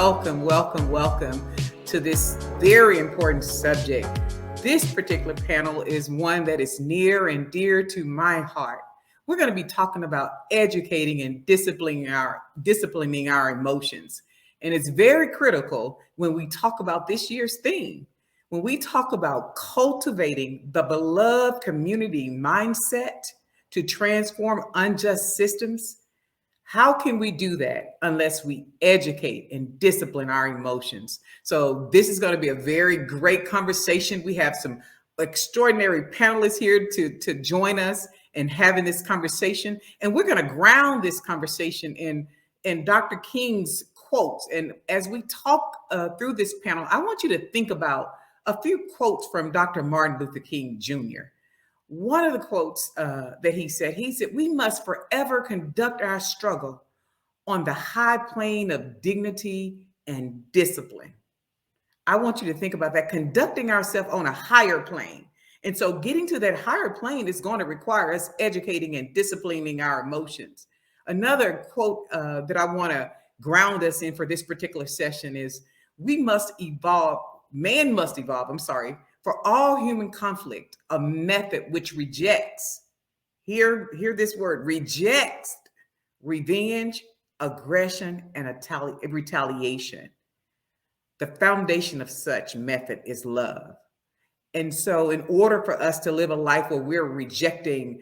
welcome to this very important subject. This particular panel is one that is near and dear to my heart. We're going to be talking about educating and disciplining our emotions. And it's very critical when we talk about this year's theme. When we talk about cultivating the beloved community mindset to transform unjust systems, how can we do that unless we educate and discipline our emotions? So this is going to be a very great conversation. We have some extraordinary panelists here to join us in having this conversation. And we're going to ground this conversation in Dr. King's quotes. And as we talk through this panel, I want you to think about a few quotes from Dr. Martin Luther King Jr. One of the quotes that he said, we must forever conduct our struggle on the high plane of dignity and discipline. I want you to think about that, conducting ourselves on a higher plane. And so getting to that higher plane is going to require us educating and disciplining our emotions. Another quote that I want to ground us in for this particular session is, man must evolve, for all human conflict, a method which rejects, hear this word, rejects revenge, aggression, and retaliation. The foundation of such method is love. And so in order for us to live a life where we're rejecting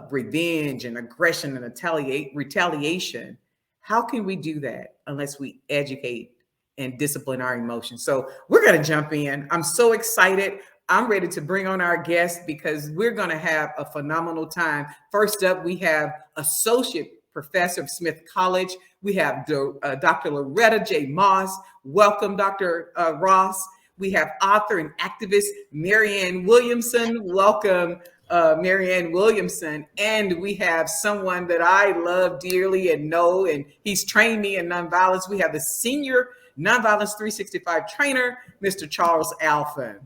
revenge and aggression and retaliation, how can we do that unless we educate and discipline our emotions? So we're going to jump in. I'm so excited. I'm ready to bring on our guests because we're going to have a phenomenal time. First up, we have Associate Professor of Smith College. We have Dr. Loretta J. Moss. Welcome, Dr. Ross. We have author and activist Marianne Williamson. Welcome, Marianne Williamson. And we have someone that I love dearly and know, and he's trained me in nonviolence. We have the senior Nonviolence 365 trainer, Mr. Charles Alphen.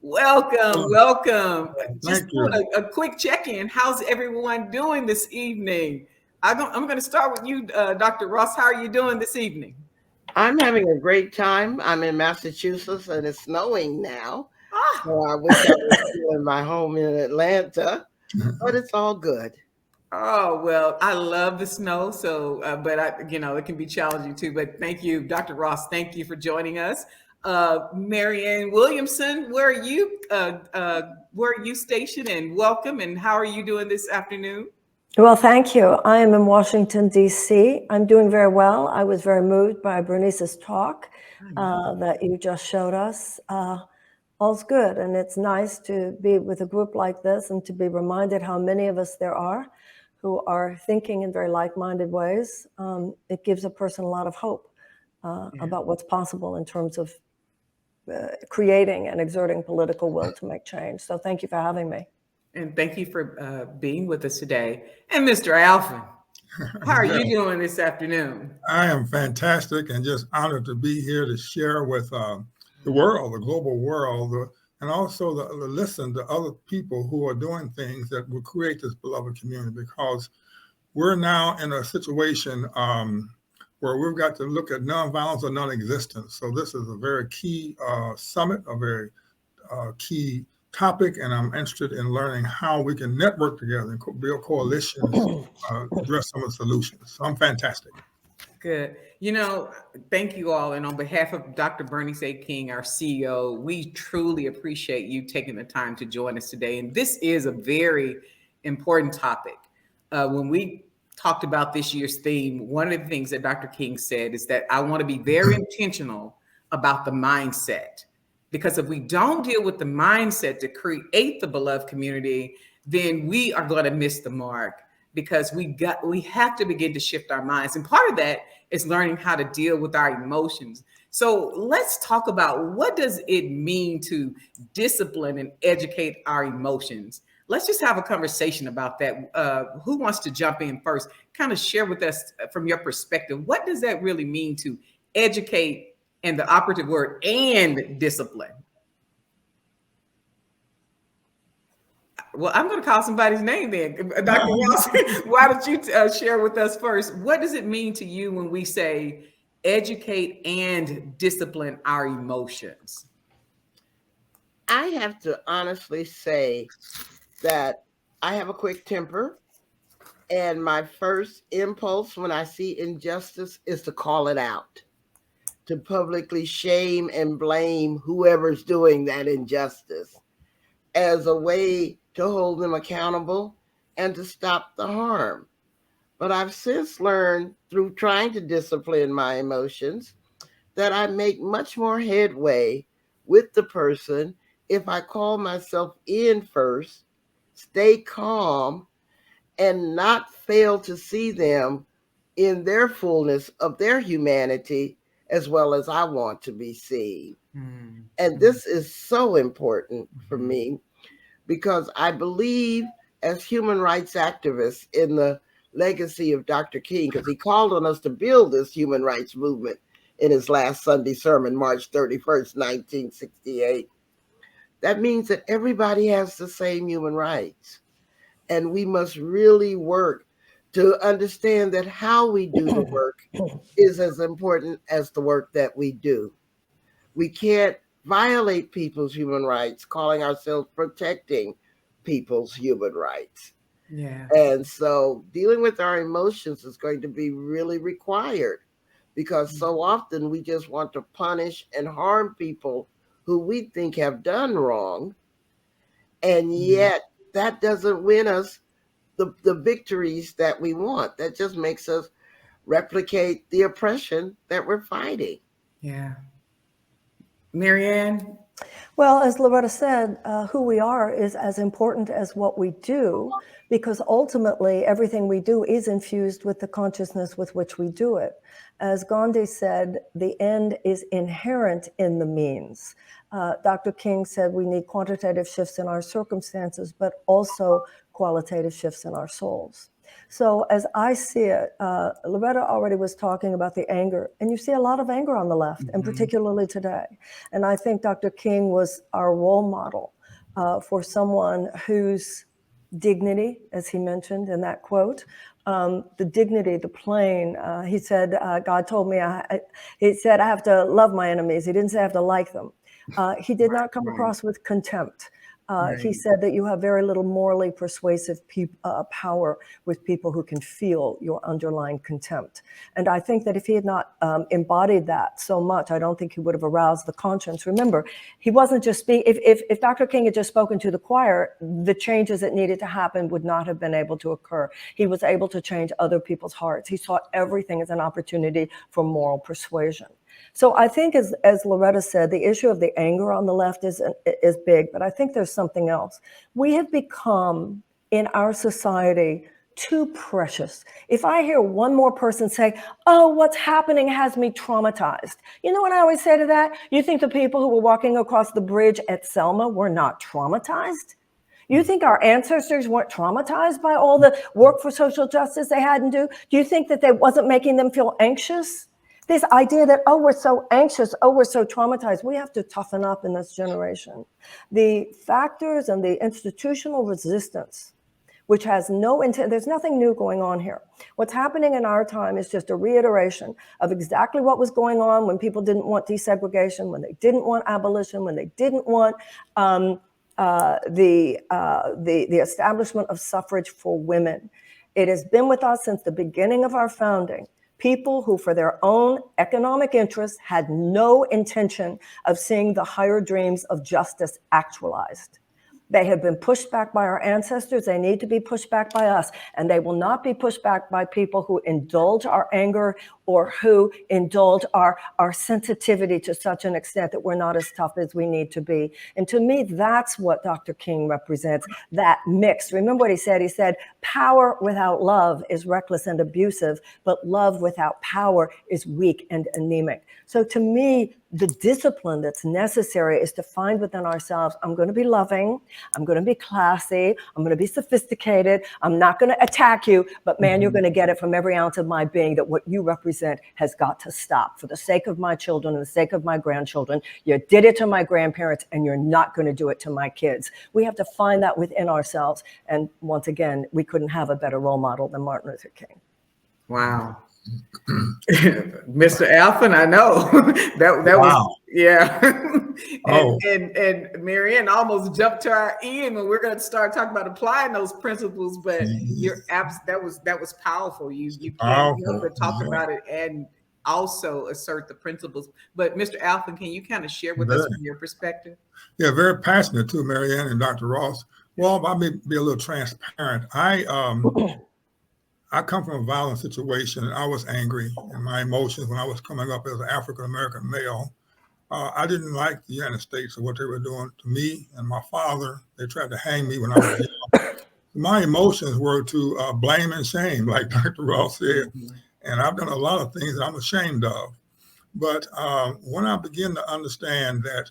Welcome. Just a quick check-in. How's everyone doing this evening? I'm going to start with you, Dr. Ross. How are you doing this evening? I'm having a great time. I'm in Massachusetts and it's snowing now. So I wish I was still in my home in Atlanta, but it's all good. Oh, well, I love the snow. So, but it can be challenging too, but thank you, Dr. Ross. Thank you for joining us. Marianne Williamson, where are you stationed, and welcome, and how are you doing this afternoon? Well, thank you. I am in Washington, D.C. I'm doing very well. I was very moved by Bernice's talk that you just showed us. All's good, and it's nice to be with a group like this and to be reminded how many of us there are who are thinking in very like-minded ways. It gives a person a lot of hope about what's possible in terms of creating and exerting political will to make change. So thank you for having me. And thank you for being with us today. And Mr. Alphen, how are you doing this afternoon? I am fantastic and just honored to be here to share with the world, the global world, and also to listen to other people who are doing things that will create this beloved community, because we're now in a situation where we've got to look at nonviolence or non-existence. So this is a very key summit, a very key topic, and I'm interested in learning how we can network together and build coalitions, address some of the solutions. So I'm fantastic. Good. Thank you all. And on behalf of Dr. Bernice A. King, our CEO, we truly appreciate you taking the time to join us today. And this is a very important topic. When we talked about this year's theme, one of the things that Dr. King said is that I want to be very intentional about the mindset. Because if we don't deal with the mindset to create the beloved community, then we are going to miss the mark, because we have to begin to shift our minds. And part of that is learning how to deal with our emotions. So let's talk about, what does it mean to discipline and educate our emotions? Let's just have a conversation about that. Who wants to jump in first? Kind of share with us from your perspective, what does that really mean to educate, and the operative word, and discipline? Well, I'm going to call somebody's name then. Dr. Ross, why don't you share with us first? What does it mean to you when we say educate and discipline our emotions? I have to honestly say that I have a quick temper, and my first impulse when I see injustice is to call it out, to publicly shame and blame whoever's doing that injustice as a way to hold them accountable and to stop the harm. But I've since learned through trying to discipline my emotions that I make much more headway with the person if I call myself in first, stay calm, and not fail to see them in their fullness of their humanity as well as I want to be seen. Mm. And this is so important for me because I believe, as human rights activists, in the legacy of Dr. King, because he called on us to build this human rights movement in his last Sunday sermon, March 31st, 1968. That means that everybody has the same human rights. And we must really work to understand that how we do the work is as important as the work that we do. We can't violate people's human rights, calling ourselves protecting people's human rights. Yeah. And so dealing with our emotions is going to be really required because so often we just want to punish and harm people who we think have done wrong. And yet that doesn't win us the victories that we want. That just makes us replicate the oppression that we're fighting. Yeah. Marianne? Well, as Loretta said, who we are is as important as what we do, because ultimately everything we do is infused with the consciousness with which we do it. As Gandhi said, the end is inherent in the means. Dr. King said we need quantitative shifts in our circumstances, but also qualitative shifts in our souls. So as I see it, Loretta already was talking about the anger, and you see a lot of anger on the left, and particularly today. And I think Dr. King was our role model for someone whose dignity, as he mentioned in that quote, the dignity, the plane, he said, God told me, he said, I have to love my enemies. He didn't say I have to like them. He did not come across with contempt. He said that you have very little morally persuasive power with people who can feel your underlying contempt. And I think that if he had not embodied that so much, I don't think he would have aroused the conscience. Remember, he wasn't just speaking, if Dr. King had just spoken to the choir, the changes that needed to happen would not have been able to occur. He was able to change other people's hearts. He saw everything as an opportunity for moral persuasion. So I think, as Loretta said, the issue of the anger on the left is big, but I think there's something else. We have become, in our society, too precious. If I hear one more person say, oh, what's happening has me traumatized. You know what I always say to that? You think the people who were walking across the bridge at Selma were not traumatized? You think our ancestors weren't traumatized by all the work for social justice they had to do? Do you think that they wasn't making them feel anxious? This idea that, oh, we're so anxious, oh, we're so traumatized. We have to toughen up in this generation. The factors and the institutional resistance, which has no intent, there's nothing new going on here. What's happening in our time is just a reiteration of exactly what was going on when people didn't want desegregation, when they didn't want abolition, when they didn't want the establishment of suffrage for women. It has been with us since the beginning of our founding. People who, for their own economic interests, had no intention of seeing the higher dreams of justice actualized. They have been pushed back by our ancestors. They need to be pushed back by us. And they will not be pushed back by people who indulge our anger or who indulge our sensitivity to such an extent that we're not as tough as we need to be. And to me, that's what Dr. King represents, that mix. Remember what he said? He said, power without love is reckless and abusive, but love without power is weak and anemic. So to me, the discipline that's necessary is to find within ourselves, I'm going to be loving, I'm going to be classy, I'm going to be sophisticated, I'm not going to attack you, but man, you're going to get it from every ounce of my being that what you represent has got to stop. For the sake of my children and the sake of my grandchildren, you did it to my grandparents and you're not going to do it to my kids. We have to find that within ourselves. And once again, we couldn't have a better role model than Martin Luther King. Wow. Mr. Alphen, I know that was Wow. yeah. Oh, And Marianne almost jumped to our end when we're going to start talking about applying those principles. But that was powerful. You can't help powerful. but talk Yeah. about it and also assert the principles. But Mr. Alphen, can you kind of share with us Very, from your perspective? yeah, very passionate too, Marianne and Dr. Ross. Well, I may be a little transparent. I come from a violent situation, and I was angry, and my emotions when I was coming up as an African American male. I didn't like the United States or what they were doing to me and my father. They tried to hang me when I was young. My emotions were to blame and shame, like Dr. Ross said. Mhm. And I've done a lot of things that I'm ashamed of. But when I begin to understand that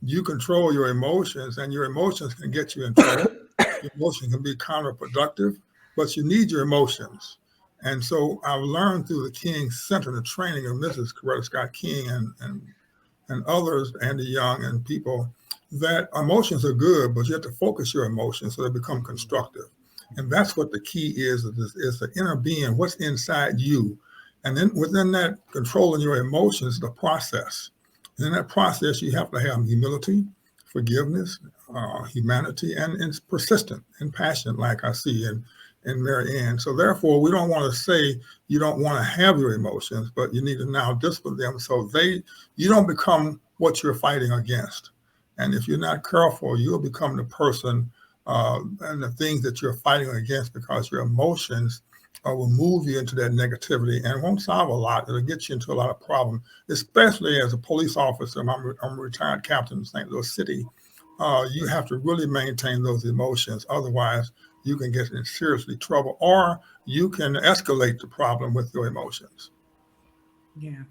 you control your emotions and your emotions can get you in trouble, your emotions can be counterproductive, but you need your emotions. And so I've learned through the King Center, the training of Mrs. Coretta Scott King and others, Andy Young and people, that emotions are good, but you have to focus your emotions so they become constructive. And that's what the key is the inner being, what's inside you. And then within that, controlling your emotions, the process. And in that process, you have to have humility, forgiveness, humanity, and it's persistent and passionate, like I see in Mary Ann. So therefore, we don't want to say you don't want to have your emotions, but you need to now discipline them so you don't become what you're fighting against. And if you're not careful, you'll become the person and the things that you're fighting against because your emotions will move you into that negativity and won't solve a lot. It'll get you into a lot of problems, especially as a police officer. I'm a retired captain in St. Louis City. You have to really maintain those emotions. Otherwise, you can get in seriously trouble or you can escalate the problem with your emotions. Yeah.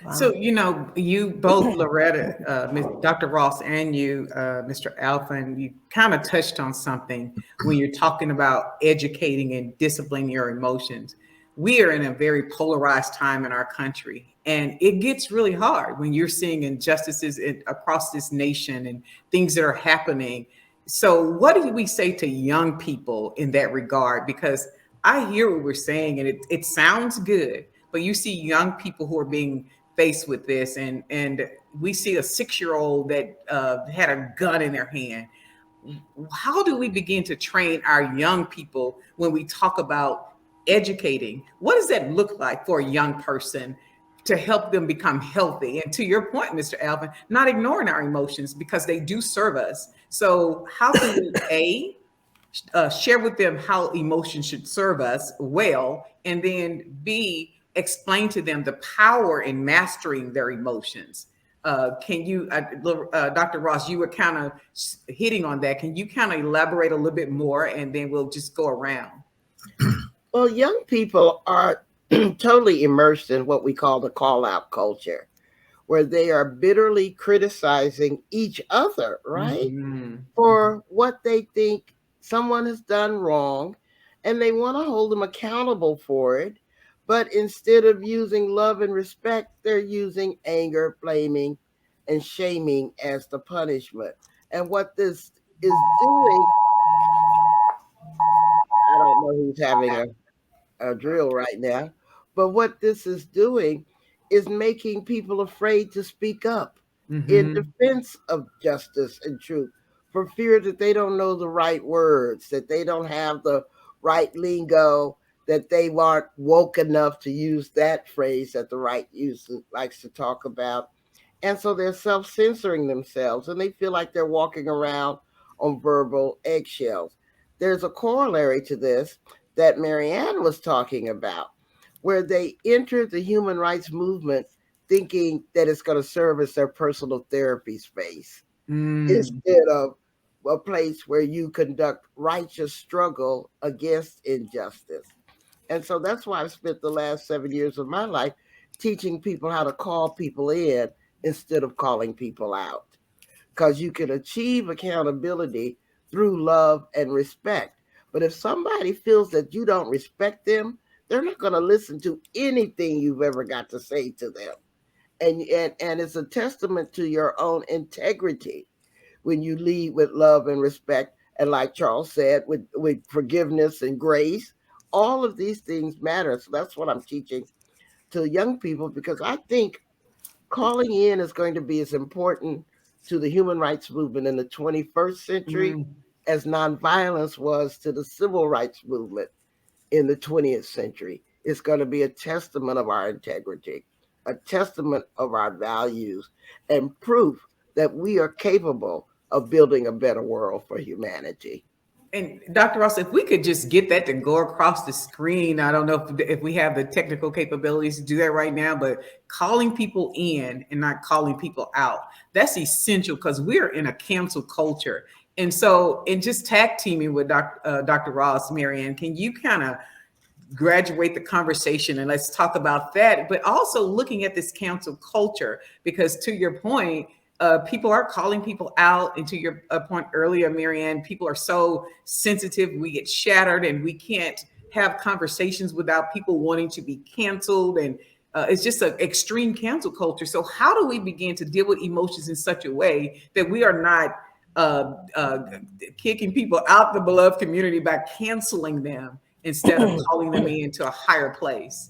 Wow. So, you both, Loretta, Dr. Ross, and you, Mr. Alphen, you kind of touched on something when you're talking about educating and disciplining your emotions. We are in a very polarized time in our country, and it gets really hard when you're seeing injustices across this nation and things that are happening. So, what do we say to young people in that regard? Because I hear what we're saying, and it sounds good, but you see young people who are being faced with this, and we see a 6-year-old that had a gun in their hand. How do we begin to train our young people when we talk about educating? What does that look like for a young person to help them become healthy? And to your point, Mr. Alvin, not ignoring our emotions because they do serve us. So how can we share with them how emotions should serve us well, and then B, explain to them the power in mastering their emotions? Can you, Dr. Ross, you were kind of hitting on that. Can you kind of elaborate a little bit more, and then we'll just go around? Well, young people are totally immersed in what we call the call out culture, where they are bitterly criticizing each other, right? Mhm. For what they think someone has done wrong, and they want to hold them accountable for it. But instead of using love and respect, they're using anger, blaming, and shaming as the punishment. And what this is doing, I don't know who's having a drill right now, but what this is doing is making people afraid to speak up in Mhm. defense of justice and truth for fear that they don't know the right words, that they don't have the right lingo, that they aren't woke enough to use that phrase that the right user likes to talk about. And so they're self censoring themselves and they feel like they're walking around on verbal eggshells. There's a corollary to this that Marianne was talking about, where they enter the human rights movement thinking that it's going to serve as their personal therapy space Mm. instead of a place where you conduct righteous struggle against injustice. And so that's why I've spent the last 7 years of my life teaching people how to call people in instead of calling people out. Because you can achieve accountability through love and respect. But if somebody feels that you don't respect them, they're not going to listen to anything you've ever got to say to them. And it's a testament to your own integrity when you lead with love and respect. And like Charles said, with forgiveness and grace, all of these things matter. So that's what I'm teaching to young people, because I think calling in is going to be as important to the human rights movement in the 21st century Mm. as nonviolence was to the civil rights movement in the 20th century. It's going to be a testament of our integrity, a testament of our values, and proof that we are capable of building a better world for humanity. And Dr. Ross, if we could just get that to go across the screen, I don't know if we have the technical capabilities to do that right now, but calling people in and not calling people out, that's essential because we're in a cancel culture. And so, and just tag teaming with Dr. Ross, Marianne, can you kind of graduate the conversation and let's talk about that, but also looking at this cancel culture, because to your point, people are calling people out. And to your point earlier, Marianne, people are so sensitive. We get shattered and we can't have conversations without people wanting to be canceled. And it's just an extreme cancel culture. So how do we begin to deal with emotions in such a way that we are not kicking people out the beloved community by canceling them instead of calling them into a higher place?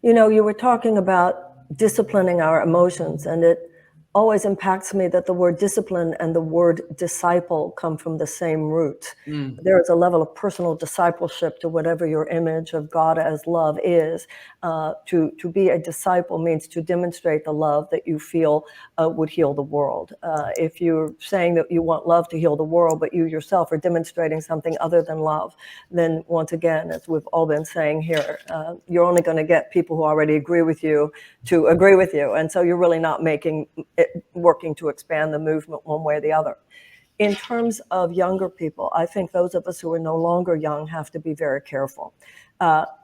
You know, you were talking about disciplining our emotions, and it always impacts me that the word discipline and the word disciple come from the same root. Mm. There is a level of personal discipleship to whatever your image of God as love is. To be a disciple means to demonstrate the love that you feel would heal the world. If you're saying that you want love to heal the world, but you yourself are demonstrating something other than love, then once again, as we've all been saying here, you're only going to get people who already agree with you to agree with you. And so you're really not working to expand the movement one way or the other. In terms of younger people, I think those of us who are no longer young have to be very careful.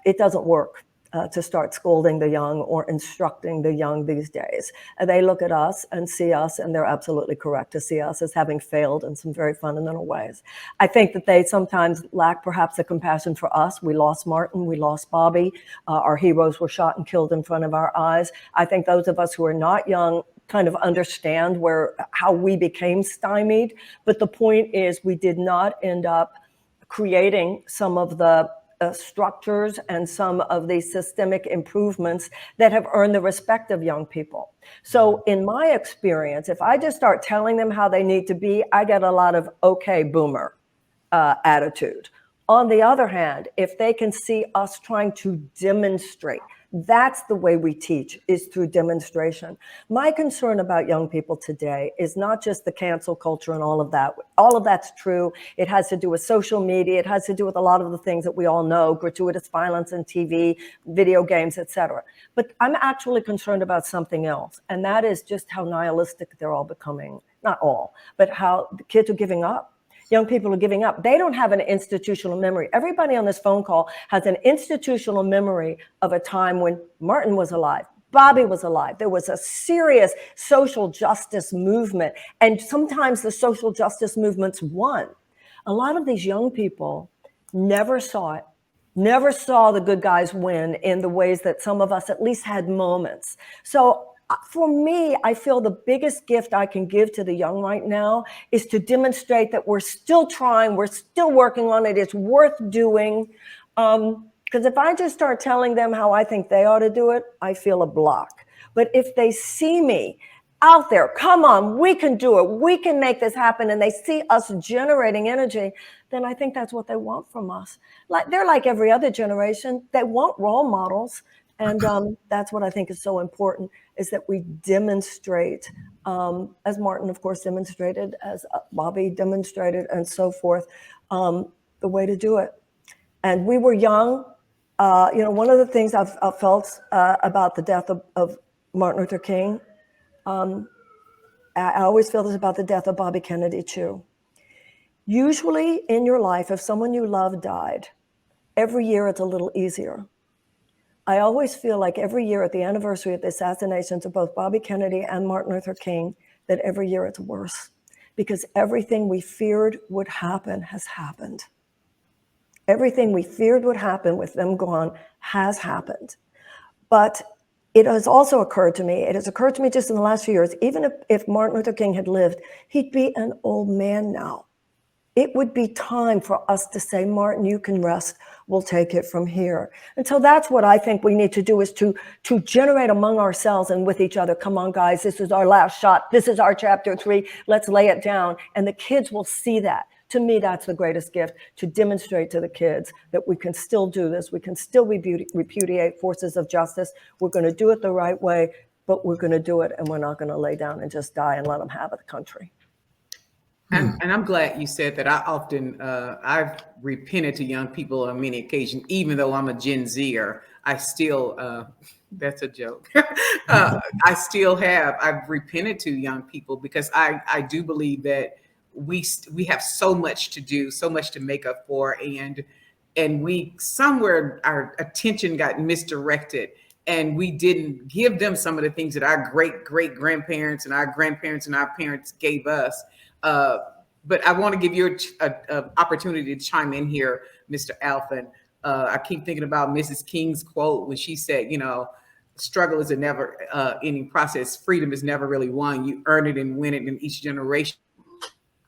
It doesn't work to start scolding the young or instructing the young these days. They look at us and see us, and they're absolutely correct to see us as having failed in some very fundamental ways. I think that they sometimes lack perhaps a compassion for us. We lost Martin, we lost Bobby. Our heroes were shot and killed in front of our eyes. I think those of us who are not young kind of understand how we became stymied. But the point is, we did not end up creating some of the structures and some of the systemic improvements that have earned the respect of young people. So in my experience, if I just start telling them how they need to be, I get a lot of okay boomer attitude. On the other hand, if they can see us trying to demonstrate, that's the way we teach, is through demonstration. My concern about young people today is not just the cancel culture and all of that. All of that's true. It has to do with social media. It has to do with a lot of the things that we all know, gratuitous violence in TV, video games, etc. But I'm actually concerned about something else, and that is just how nihilistic they're all becoming. Not all, but how the kids are giving up. Young people are giving up. They don't have an institutional memory. Everybody on this phone call has an institutional memory of a time when Martin was alive, Bobby was alive. There was a serious social justice movement, and sometimes the social justice movements won. A lot of these young people never saw it, never saw the good guys win in the ways that some of us at least had moments. So for me, I feel the biggest gift I can give to the young right now is to demonstrate that we're still trying, we're still working on it, it's worth doing. Because if I just start telling them how I think they ought to do it, I feel a block. But if they see me out there, come on, we can do it, we can make this happen, and they see us generating energy, then I think that's what they want from us. They're like every other generation, they want role models. And that's what I think is so important, is that we demonstrate, as Martin, of course, demonstrated, as Bobby demonstrated, and so forth, the way to do it. And we were young. One of the things I've felt about the death of Martin Luther King, I always feel this about the death of Bobby Kennedy, too. Usually in your life, if someone you love died, every year it's a little easier. I always feel like every year at the anniversary of the assassinations of both Bobby Kennedy and Martin Luther King, that every year it's worse, because everything we feared would happen has happened. Everything we feared would happen with them gone has happened. But it has also occurred to me, just in the last few years, even if Martin Luther King had lived, he'd be an old man now. it would be time for us to say, Martin, you can rest. We'll take it from here. And so that's what I think we need to do, is to generate among ourselves and with each other. Come on, guys, this is our last shot. This is our chapter 3. Let's lay it down. And the kids will see that. To me, that's the greatest gift, to demonstrate to the kids that we can still do this. We can still repudiate forces of justice. We're going to do it the right way, but we're going to do it, and we're not going to lay down and just die and let them have the country. And I'm glad you said that. I often, I've repented to young people on many occasions, even though I'm a Gen Zer, I still, that's a joke. I've repented to young people, because I do believe that we have so much to do, so much to make up for. And we, somewhere our attention got misdirected, and we didn't give them some of the things that our great grandparents and our grandparents and our parents gave us. But I want to give you an opportunity to chime in here, Mr. Alfin. I keep thinking about Mrs. King's quote when she said, struggle is a never ending process. Freedom is never really won. You earn it and win it in each generation.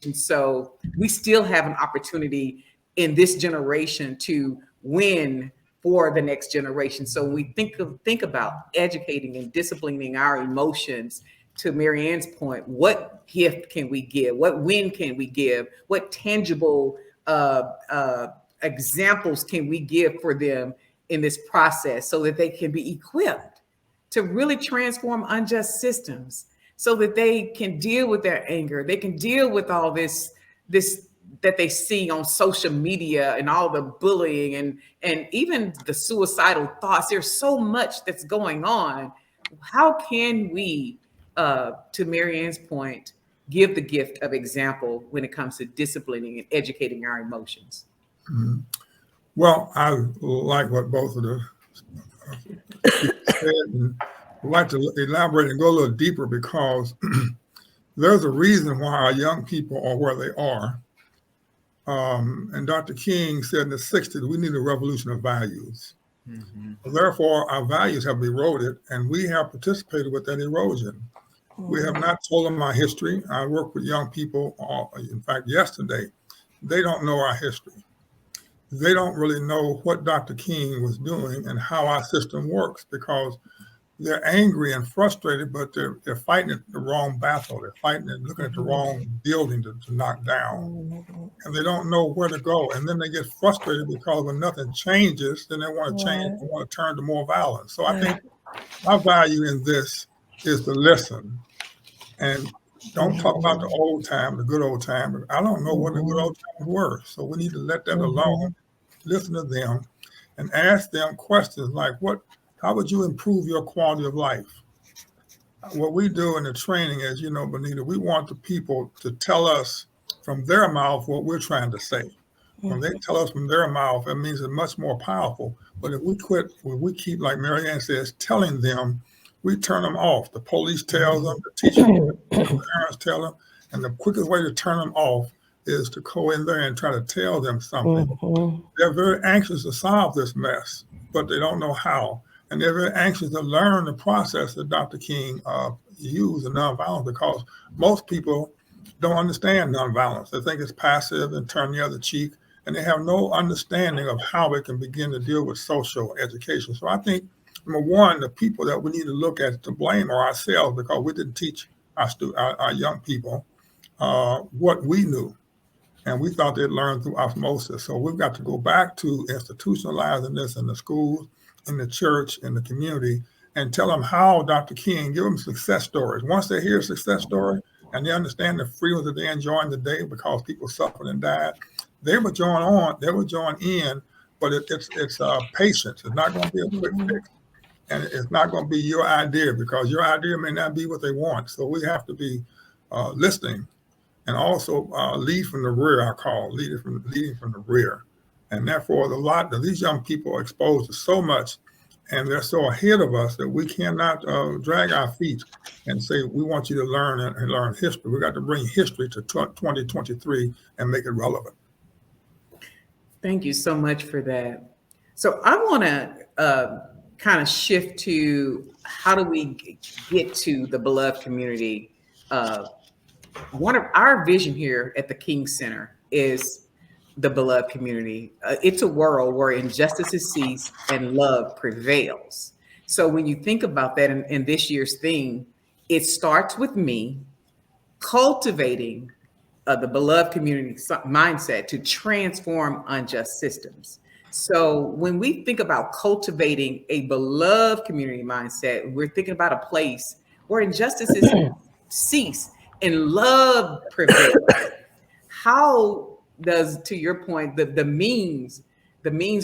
And so we still have an opportunity in this generation to win for the next generation. So when we think about educating and disciplining our emotions, to Marianne's point, what gift can we give? What win can we give? What tangible examples can we give for them in this process, so that they can be equipped to really transform unjust systems, so that they can deal with their anger, they can deal with all this that they see on social media and all the bullying and even the suicidal thoughts. There's so much that's going on. How can we, to Marianne's point, give the gift of example when it comes to disciplining and educating our emotions? Mm-hmm. Well, I like what both of the said, and I'd like to elaborate and go a little deeper, because there's a reason why our young people are where they are. And Dr. King said in the 60s, we need a revolution of values. Mm-hmm. Therefore, our values have eroded, and we have participated with that erosion. We have not told them our history. I work with young people, in fact, yesterday. They don't know our history. They don't really know what Dr. King was doing and how our system works, because they're angry and frustrated, but they're fighting the wrong battle. They're fighting and looking at the wrong building to knock down. And they don't know where to go. And then they get frustrated because when nothing changes, then they want to change, they want to turn to more violence. So I think my value in this is to listen and don't talk about the old time, the good old time. I don't know what the good old times were. So we need to let that alone, listen to them, and ask them questions like, how would you improve your quality of life? What we do in the training is, Benita, we want the people to tell us from their mouth what we're trying to say. When they tell us from their mouth, it means it's much more powerful. But if we keep, like Marianne says, telling them, we turn them off. The police tells them, the teachers, the parents tell them, and the quickest way to turn them off is to go in there and try to tell them something. They're very anxious to solve this mess, but they don't know how. And they're very anxious to learn the process that Dr. King used in nonviolence, because most people don't understand nonviolence. They think it's passive and turn the other cheek, and they have no understanding of how they can begin to deal with social education. So I think, number one, the people that we need to look at to blame are ourselves, because we didn't teach our young people what we knew. And we thought they'd learn through osmosis. So we've got to go back to institutionalizing this in the schools, in the church, in the community, and tell them how Dr. King, give them success stories. Once they hear a success story and they understand the freedoms that they enjoy in the day because people suffered and died, they will join in, but it's patience. It's not going to be a quick fix. And it's not going to be your idea, because your idea may not be what they want. So we have to be listening, and also lead from the rear, I call leading from the rear. And therefore, these young people are exposed to so much, and they're so ahead of us that we cannot drag our feet and say, we want you to learn and learn history. We got to bring history to 2023 and make it relevant. Thank you so much for that. So I want to kind of shift to, how do we get to the beloved community? One of our vision here at the King Center is the beloved community. It's a world where injustices cease and love prevails. So when you think about that in this year's theme, it starts with me cultivating the beloved community mindset to transform unjust systems. So when we think about cultivating a beloved community mindset, we're thinking about a place where injustices cease and love prevails. How does, to your point, the means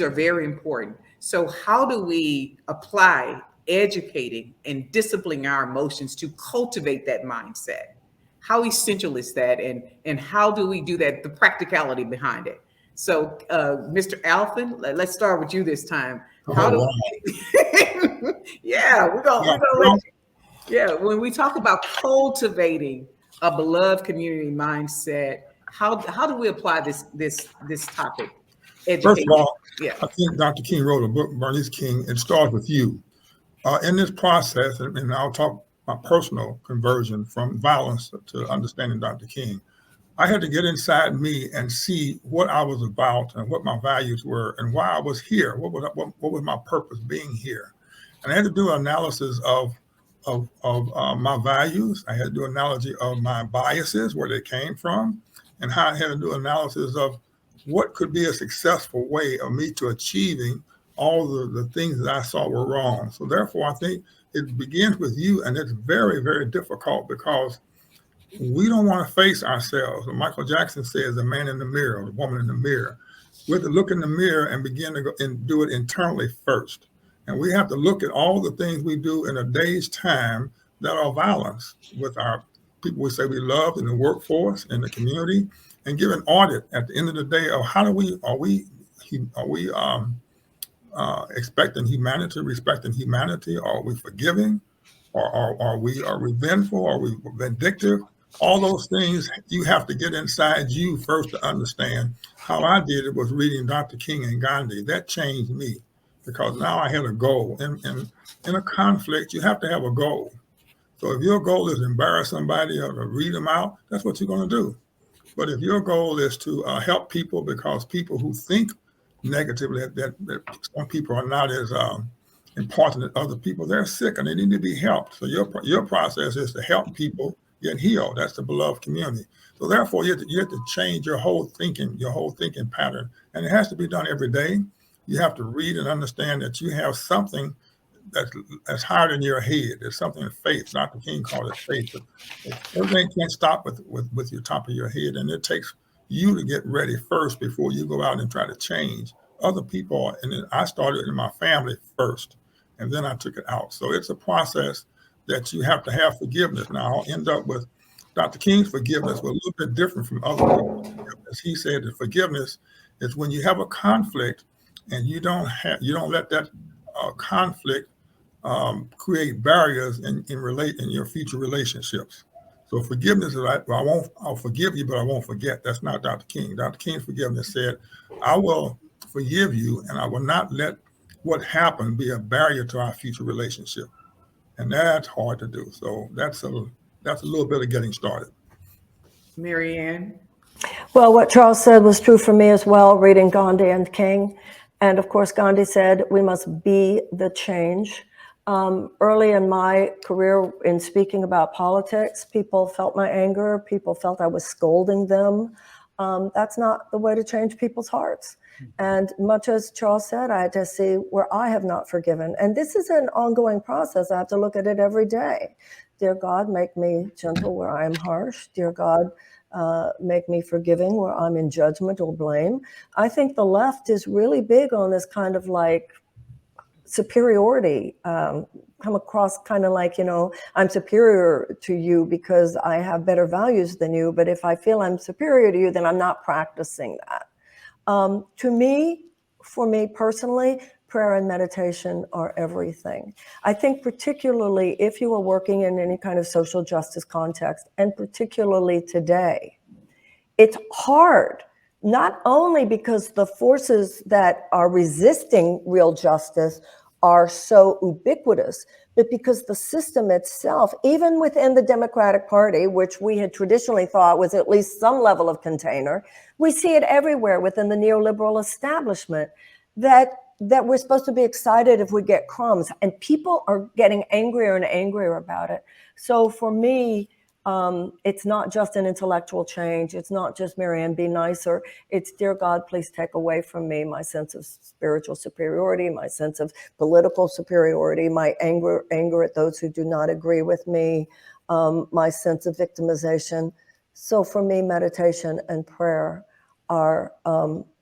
are very important. So how do we apply educating and disciplining our emotions to cultivate that mindset? How essential is that, and how do we do that, the practicality behind it? So Mr. Alfin, let's start with you this time. How do we, yeah, we're gonna let you, yeah, when we talk about cultivating a beloved community mindset, how do we apply this topic? First Education. of all, Yeah. I think Dr. King wrote a book, Bernice King. It starts with you. In this process, and I'll talk my personal conversion from violence to understanding Dr. King, I had to get inside me and see what I was about and what my values were and why I was here. What was my purpose being here? And I had to do an analysis of my values. I had to do an analogy of my biases, where they came from, and how I had to do analysis of what could be a successful way of me to achieving all the things that I saw were wrong. So therefore, I think it begins with you, and it's very, very difficult because we don't want to face ourselves. When Michael Jackson says, the man in the mirror, the woman in the mirror, we have to look in the mirror and begin to go and do it internally first. And we have to look at all the things we do in a day's time that are violence with our people we say we love in the workforce, in the community, and give an audit at the end of the day of how do are we expecting humanity, respecting humanity? Are we forgiving? Or are we revengeful? Are we vindictive? All those things you have to get inside you first to understand. How I did it was reading Dr. King and Gandhi. That changed me because now I had a goal. In a conflict, you have to have a goal. So if your goal is to embarrass somebody or to read them out, that's what you're going to do. But if your goal is to help people, because people who think negatively, that some people are not as important as other people, they're sick and they need to be helped. So your process is to help people get healed. That's the beloved community. So therefore, you have to change your whole thinking pattern. And it has to be done every day. You have to read and understand that you have something that's higher than your head. There's something in faith. Dr. King called it faith. But everything can't stop with your top of your head. And it takes you to get ready first before you go out and try to change other people. And then I started in my family first, and then I took it out. So it's a process that you have to have forgiveness. Now I'll end up with Dr. King's forgiveness, was a little bit different from other people's forgiveness. He said that forgiveness is when you have a conflict and you don't let that conflict create barriers in your future relationships. So forgiveness is I'll forgive you, but I won't forget. That's not Dr. King. Dr. King's forgiveness said, I will forgive you and I will not let what happened be a barrier to our future relationship. And that's hard to do. So that's a little bit of getting started. Marianne? Well, what Charles said was true for me as well, reading Gandhi and King. And of course, Gandhi said, we must be the change. Early in my career in speaking about politics, people felt my anger. People felt I was scolding them. That's not the way to change people's hearts. And much as Charles said, I had to see where I have not forgiven. And this is an ongoing process. I have to look at it every day. Dear God, make me gentle where I am harsh. Dear God, make me forgiving where I'm in judgment or blame. I think the left is really big on this kind of like superiority, come across kind of like, I'm superior to you because I have better values than you. But if I feel I'm superior to you, then I'm not practicing that. For me personally, prayer and meditation are everything. I think particularly if you are working in any kind of social justice context, and particularly today, it's hard, not only because the forces that are resisting real justice are so ubiquitous, but because the system itself, even within the Democratic Party, which we had traditionally thought was at least some level of container, we see it everywhere within the neoliberal establishment, that we're supposed to be excited if we get crumbs, and people are getting angrier and angrier about it. So for me, it's not just an intellectual change. It's not just, Marianne, be nicer. It's, dear God, please take away from me my sense of spiritual superiority, my sense of political superiority, my anger at those who do not agree with me, my sense of victimization. So for me, meditation and prayer are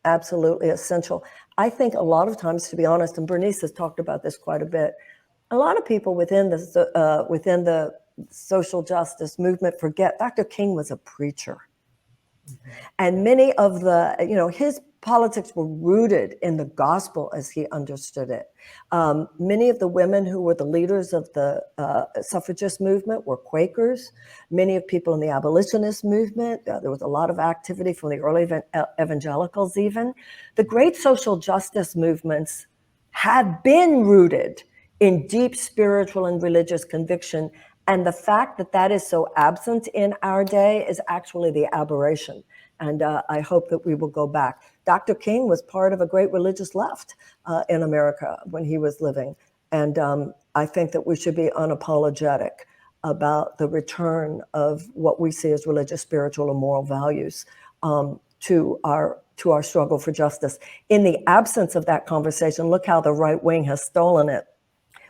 absolutely essential. I think a lot of times, to be honest, and Bernice has talked about this quite a bit, a lot of people within the social justice movement forget Dr. King was a preacher. And many of the, his politics were rooted in the gospel as he understood it. Many of the women who were the leaders of the suffragist movement were Quakers. Many of people in the abolitionist movement, there was a lot of activity from the early evangelicals even. The great social justice movements have been rooted in deep spiritual and religious conviction. And the fact that that is so absent in our day is actually the aberration. And I hope that we will go back. Dr. King was part of a great religious left in America when he was living. And I think that we should be unapologetic about the return of what we see as religious, spiritual, and moral values to our struggle for justice. In the absence of that conversation, look how the right wing has stolen it.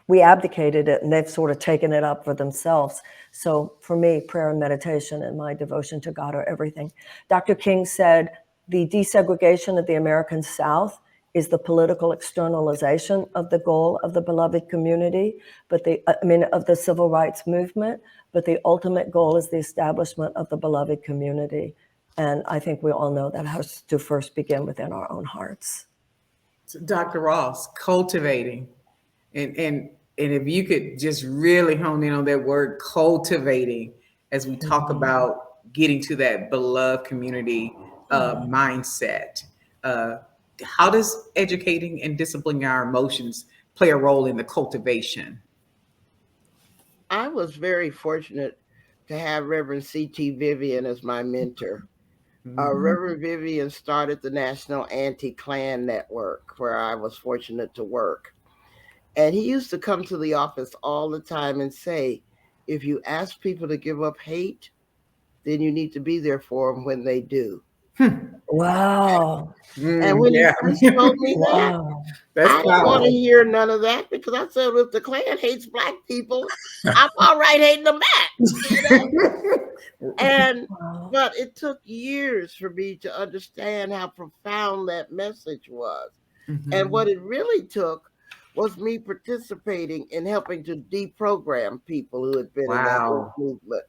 We abdicated it and they've sort of taken it up for themselves. So for me, prayer and meditation and my devotion to God are everything. Dr. King said the desegregation of the American South is the political externalization of the goal of the beloved community, of the civil rights movement, but the ultimate goal is the establishment of the beloved community. And I think we all know that has to first begin within our own hearts. So Dr. Ross, cultivating. And if you could just really hone in on that word cultivating as we talk about getting to that beloved community mindset. How does educating and disciplining our emotions play a role in the cultivation? I was very fortunate to have Reverend C.T. Vivian as my mentor. Reverend Vivian started the National Anti-Klan Network, where I was fortunate to work. And he used to come to the office all the time and say, if you ask people to give up hate, then you need to be there for them when they do. Wow. And when he first told me that, I didn't want to hear none of that, because I said, if the Klan hates Black people, I'm all right hating them back. But it took years for me to understand how profound that message was. And what it really took was me participating in helping to deprogram people who had been in that movement.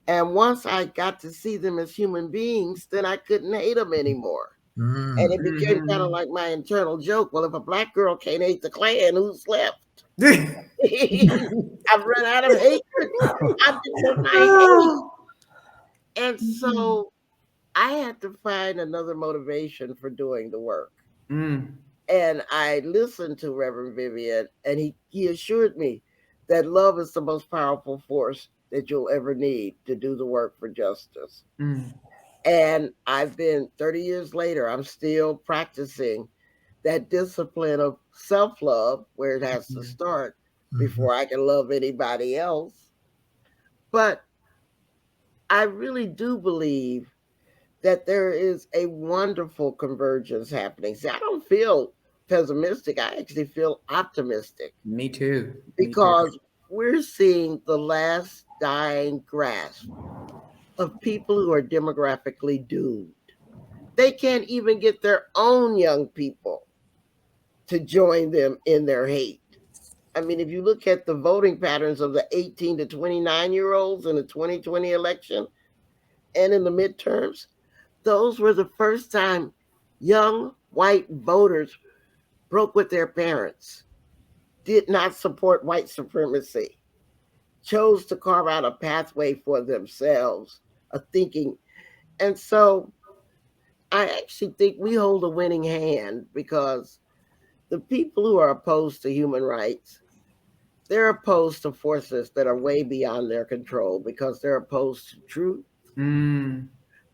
And once I got to see them as human beings, then I couldn't hate them anymore. And it became kind of like my internal joke. Well, if a Black girl can't hate the Klan, who's left? I've run out of hatred. I've been my hate. And so I had to find another motivation for doing the work. And I listened to Reverend Vivian, and he assured me that love is the most powerful force that you'll ever need to do the work for justice. And I've been 30 years later, I'm still practicing that discipline of self-love, where it has to start before I can love anybody else. But I really do believe that there is a wonderful convergence happening. See, I don't feel pessimistic. I actually feel optimistic. Me too. Because we're seeing the last dying grasp of people who are demographically doomed. They can't even get their own young people to join them in their hate. I mean, if you look at the voting patterns of the 18 to 29-year-olds in the 2020 election and in the midterms, those were the first time young white voters broke with their parents, did not support white supremacy, chose to carve out a pathway for themselves, a thinking. And so I actually think we hold a winning hand, because the people who are opposed to human rights, they're opposed to forces that are way beyond their control because they're opposed to truth. Mm.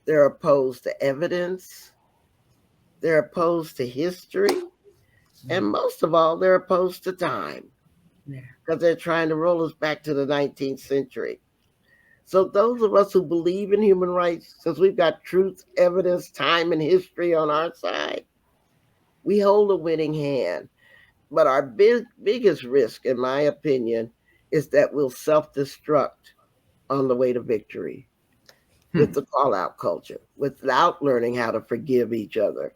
They're opposed to evidence. They're opposed to history. And most of all, they're opposed to time Yeah. because they're trying to roll us back to the 19th century. So those of us who believe in human rights, since we've got truth, evidence, time, and history on our side, we hold a winning hand. But our biggest risk, in my opinion, is that we'll self-destruct on the way to victory with the call-out culture, without learning how to forgive each other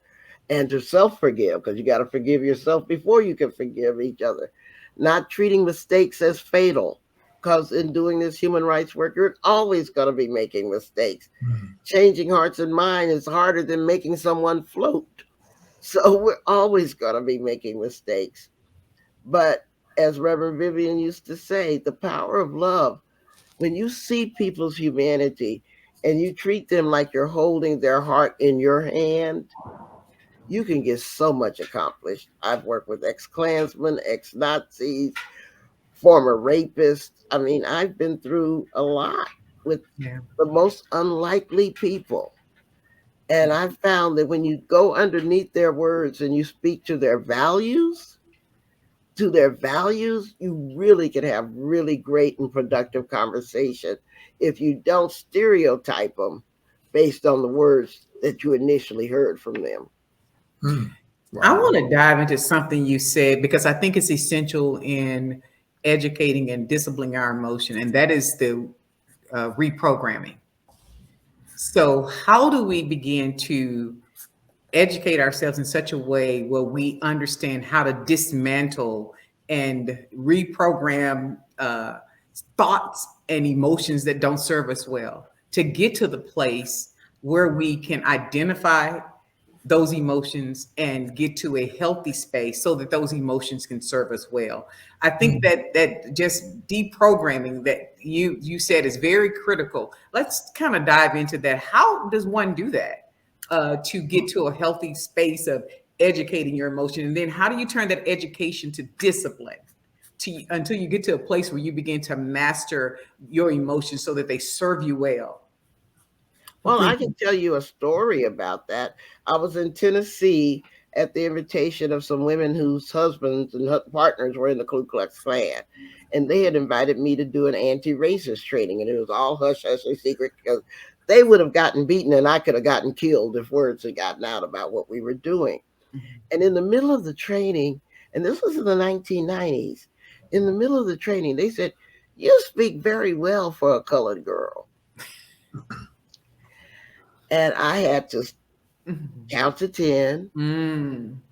and to self-forgive, because you got to forgive yourself before you can forgive each other. Not treating mistakes as fatal, because in doing this human rights work, you're always going to be making mistakes. Changing hearts and minds is harder than making someone float. So we're always going to be making mistakes. But as Reverend Vivian used to say, the power of love, when you see people's humanity and you treat them like you're holding their heart in your hand, you can get so much accomplished. I've worked with ex-Klansmen, ex-Nazis, former rapists. I mean, I've been through a lot with the most unlikely people. And I've found that when you go underneath their words and you speak to their values, you really can have really great and productive conversation if you don't stereotype them based on the words that you initially heard from them. Wow. I want to dive into something you said because I think it's essential in educating and disciplining our emotion, and that is the reprogramming. So, how do we begin to educate ourselves in such a way where we understand how to dismantle and reprogram thoughts and emotions that don't serve us well, to get to the place where we can identify those emotions and get to a healthy space so that those emotions can serve us well? I think that just deprogramming that you said is very critical. Let's kind of dive into that. How does one do that to get to a healthy space of educating your emotion? And then how do you turn that education to discipline until you get to a place where you begin to master your emotions so that they serve you well? Well, I can tell you a story about that. I was in Tennessee at the invitation of some women whose husbands and partners were in the Ku Klux Klan. And they had invited me to do an anti-racist training. And it was all hush, hush, and secret because they would have gotten beaten and I could have gotten killed if words had gotten out about what we were doing. And in the middle of the training, and this was in the 1990s, in the middle of the training, they said, "You speak very well for a colored girl." And I had to count to 10,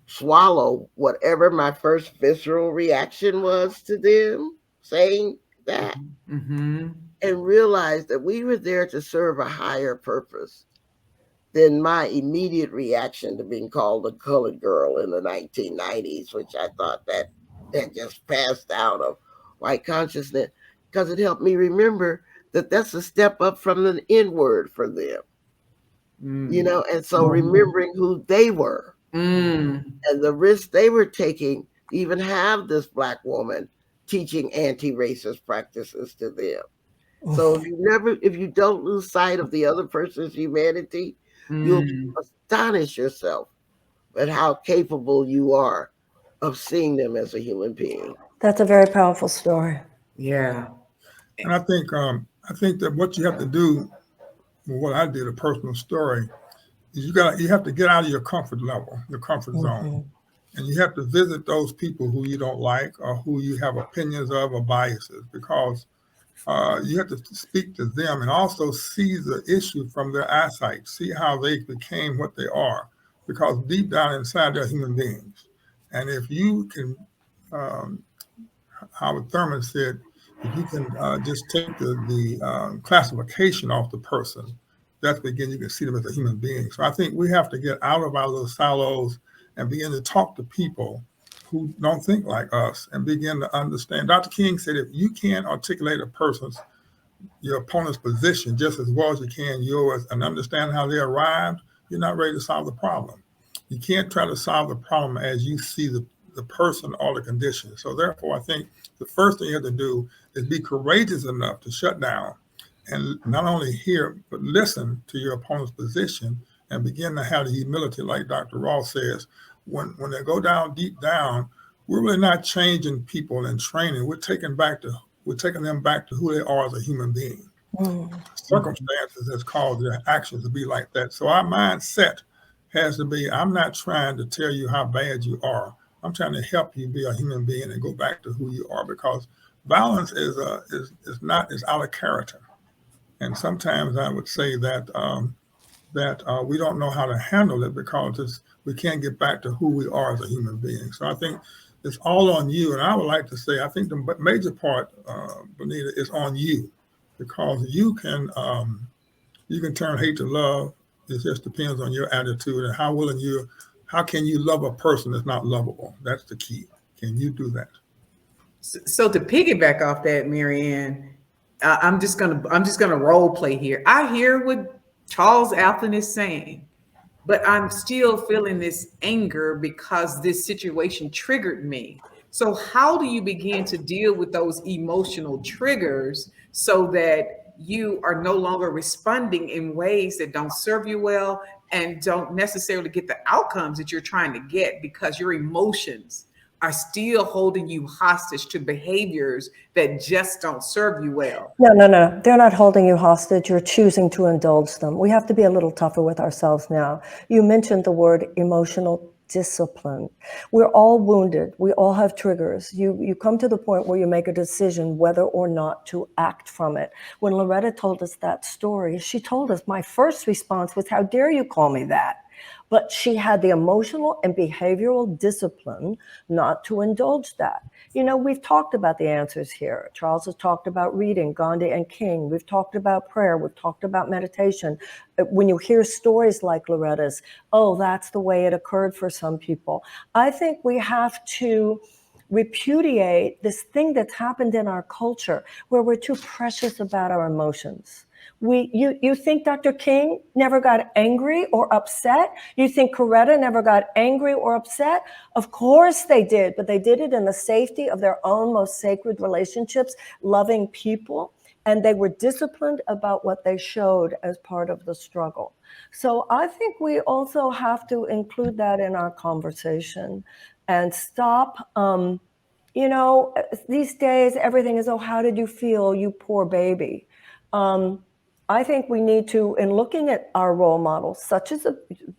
swallow whatever my first visceral reaction was to them saying that, and realize that we were there to serve a higher purpose than my immediate reaction to being called a colored girl in the 1990s, which I thought that just passed out of white consciousness, because it helped me remember that that's a step up from the N-word for them. You know, and so remembering who they were and the risk they were taking to even have this Black woman teaching anti-racist practices to them. So if you don't lose sight of the other person's humanity, you'll astonish yourself at how capable you are of seeing them as a human being. That's a very powerful story. Yeah. And I think that what you have to do, what I did, a personal story, is you have to get out of your comfort level, your comfort zone. And you have to visit those people who you don't like or who you have opinions of or biases, because you have to speak to them and also see the issue from their eyesight, see how they became what they are, because deep down inside they're human beings. And if you can, Howard Thurman said, if you can just take the classification off the person, that's begin you can see them as a human being. So I think we have to get out of our little silos and begin to talk to people who don't think like us and begin to understand. Dr. King said, if you can't articulate your opponent's position just as well as you can yours and understand how they arrived, you're not ready to solve the problem. You can't try to solve the problem as you see the person or the condition. So therefore, I think the first thing you have to do is be courageous enough to shut down and not only hear, but listen to your opponent's position and begin to have the humility, like Dr. Ross says. When they go down deep down, we're really not changing people and training. We're taking them back to who they are as a human being. Circumstances has caused their actions to be like that. So our mindset has to be, I'm not trying to tell you how bad you are. I'm trying to help you be a human being and go back to who you are, because violence is out of character. And sometimes I would say that we don't know how to handle it because we can't get back to who we are as a human being. So I think it's all on you. And I would like to say, I think the major part, Bonita, is on you, because you can turn hate to love. It just depends on your attitude and how can you love a person that's not lovable? That's the key. Can you do that? So to piggyback off that, Marianne, I'm just gonna role play here. I hear what Charles Alphen is saying, but I'm still feeling this anger because this situation triggered me. So how do you begin to deal with those emotional triggers so that you are no longer responding in ways that don't serve you well and don't necessarily get the outcomes that you're trying to get because your emotions are still holding you hostage to behaviors that just don't serve you well? No. They're not holding you hostage. You're choosing to indulge them. We have to be a little tougher with ourselves now. You mentioned the word emotional discipline. We're all wounded. We all have triggers. You come to the point where you make a decision whether or not to act from it. When Loretta told us that story, she told us, my first response was, how dare you call me that? But she had the emotional and behavioral discipline not to indulge that. We've talked about the answers here. Charles has talked about reading, Gandhi and King. We've talked about prayer. We've talked about meditation. When you hear stories like Loretta's, oh, that's the way it occurred for some people. I think we have to repudiate this thing that's happened in our culture where we're too precious about our emotions. You think Dr. King never got angry or upset? You think Coretta never got angry or upset? Of course they did, but they did it in the safety of their own most sacred relationships, loving people, and they were disciplined about what they showed as part of the struggle. So I think we also have to include that in our conversation and stop. These days, everything is, oh, how did you feel, you poor baby? I think we need to, in looking at our role models, such as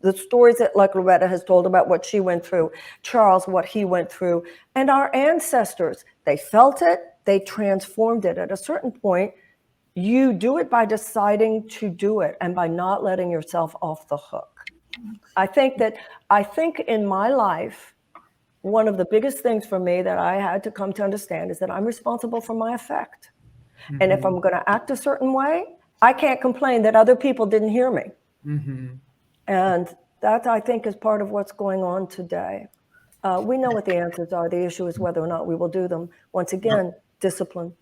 the stories that like Loretta has told about what she went through, Charles, what he went through, and our ancestors, they felt it, they transformed it. At a certain point, you do it by deciding to do it and by not letting yourself off the hook. I think in my life, one of the biggest things for me that I had to come to understand is that I'm responsible for my effect. Mm-hmm. And if I'm going to act a certain way, I can't complain that other people didn't hear me. Mm-hmm. And that, I think, is part of what's going on today. We know what the answers are. The issue is whether or not we will do them. Once again, discipline.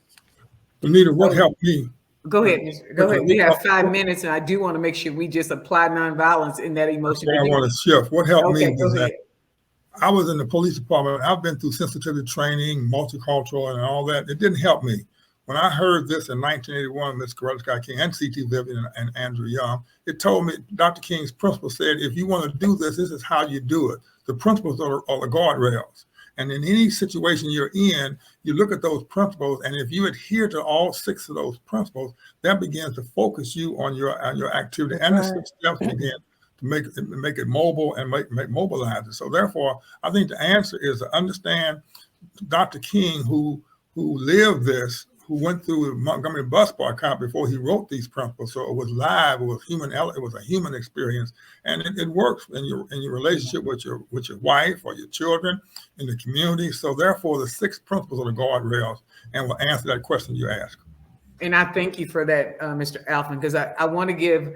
Bonita, what helped me? Go ahead. Go ahead. We have 5 minutes, and I do want to make sure we just apply nonviolence in that emotion. I want to shift. What helped me was that I was in the police department. I've been through sensitivity training, multicultural, and all that. It didn't help me. When I heard this in 1981, Ms. Coretta Scott King and C.T. Vivian and Andrew Young, it told me, Dr. King's principle said, if you want to do this, this is how you do it. The principles are the guardrails. And in any situation you're in, you look at those principles, and if you adhere to all 6 of those principles, that begins to focus you on your activity. And the 6 steps begin to make it mobile and make mobilize it. So therefore, I think the answer is to understand Dr. King, who lived this, who went through the Montgomery bus boycott before he wrote these principles. So it was live, it was human, it was a human experience, and it works in your relationship with your wife or your children, in the community. So therefore, the 6 principles are the guardrails, and will answer that question you asked. And I thank you for that, Mr. Alphen, because I want to give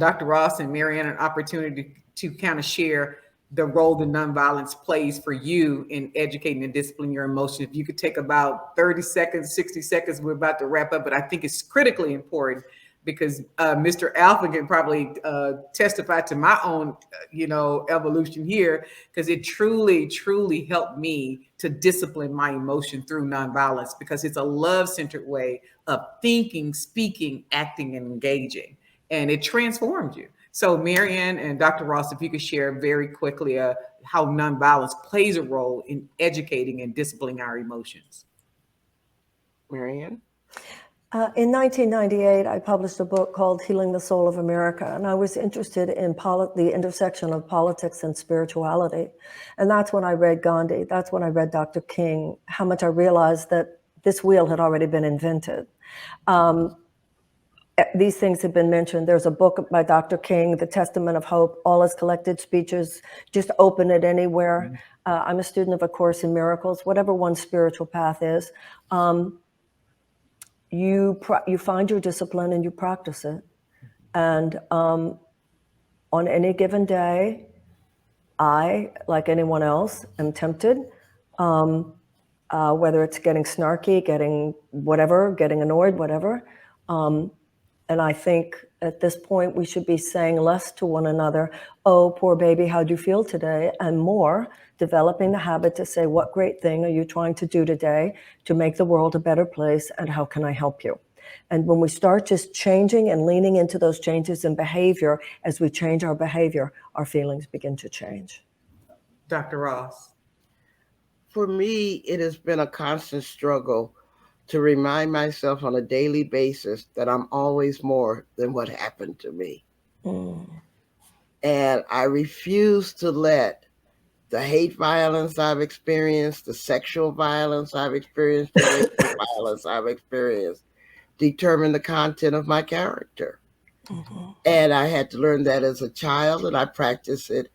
Dr. Ross and Marianne an opportunity to kind of share the role that nonviolence plays for you in educating and disciplining your emotions. If you could take about 30 seconds, 60 seconds, we're about to wrap up, but I think it's critically important because Mr. Alpha can probably testify to my own, evolution here, because it truly, truly helped me to discipline my emotion through nonviolence, because it's a love-centered way of thinking, speaking, acting, and engaging, and it transformed you. So Marianne and Dr. Ross, if you could share very quickly how nonviolence plays a role in educating and disciplining our emotions. Marianne? In 1998, I published a book called Healing the Soul of America, and I was interested in the intersection of politics and spirituality. And that's when I read Gandhi, that's when I read Dr. King, how much I realized that this wheel had already been invented. These things have been mentioned. There's a book by Dr. King, The Testament of Hope, all his collected speeches. Just open it anywhere. I'm a student of A Course in Miracles, whatever one's spiritual path is. You find your discipline and you practice it. And on any given day, I, like anyone else, am tempted, whether it's getting snarky, getting whatever, getting annoyed, whatever. And I think at this point, we should be saying less to one another, oh, poor baby, how'd you feel today? And more, developing the habit to say, what great thing are you trying to do today to make the world a better place, and how can I help you? And when we start just changing and leaning into those changes in behavior, as we change our behavior, our feelings begin to change. Dr. Ross. For me, it has been a constant struggle to remind myself on a daily basis that I'm always more than what happened to me. And I refuse to let the hate violence I've experienced, the sexual violence I've experienced, the racial violence I've experienced determine the content of my character. And I had to learn that as a child, and I practice it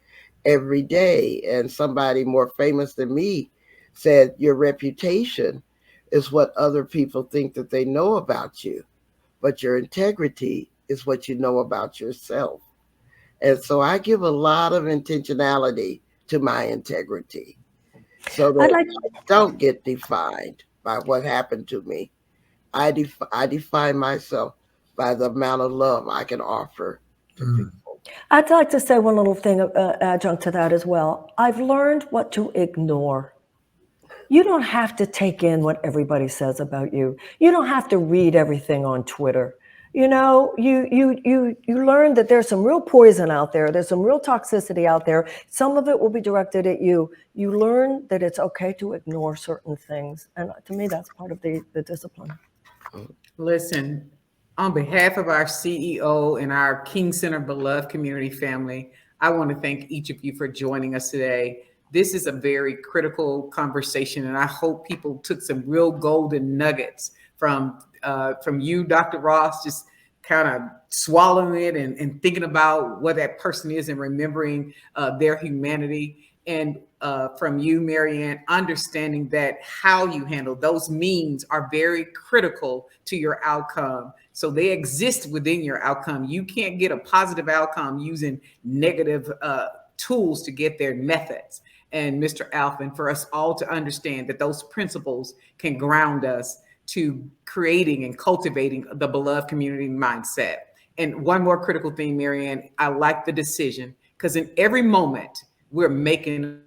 every day. And somebody more famous than me said, your reputation is what other people think that they know about you, but your integrity is what you know about yourself. And so I give a lot of intentionality to my integrity so that I don't get defined by what happened to me. I define myself by the amount of love I can offer to people. I'd like to say one little thing adjunct to that as well. I've learned what to ignore. You don't have to take in what everybody says about you. You don't have to read everything on Twitter. You know, you learn that there's some real poison out there. There's some real toxicity out there. Some of it will be directed at you. You learn that it's okay to ignore certain things. And to me, that's part of the discipline. Listen, on behalf of our CEO and our King Center Beloved Community family, I want to thank each of you for joining us today. This is a very critical conversation, and I hope people took some real golden nuggets from you, Dr. Ross, just kind of swallowing it and thinking about what that person is and remembering their humanity. And from you, Marianne, understanding that how you handle those means are very critical to your outcome. So they exist within your outcome. You can't get a positive outcome using negative tools to get their methods. And Mr. Alphen, for us all to understand that those principles can ground us to creating and cultivating the beloved community mindset. And one more critical thing, Marianne, I like the decision, because in every moment we're making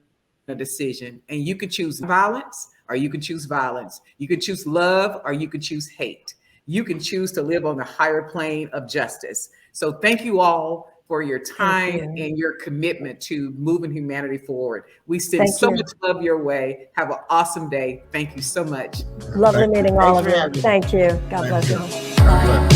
a decision, and you could choose violence or you could choose violence. You could choose love or you could choose hate. You can choose to live on the higher plane of justice. So thank you all for your time and your commitment to moving humanity forward. We send so much love your way. Have an awesome day. Thank you so much. Lovely meeting all of you. Thank you. God bless you. God bless.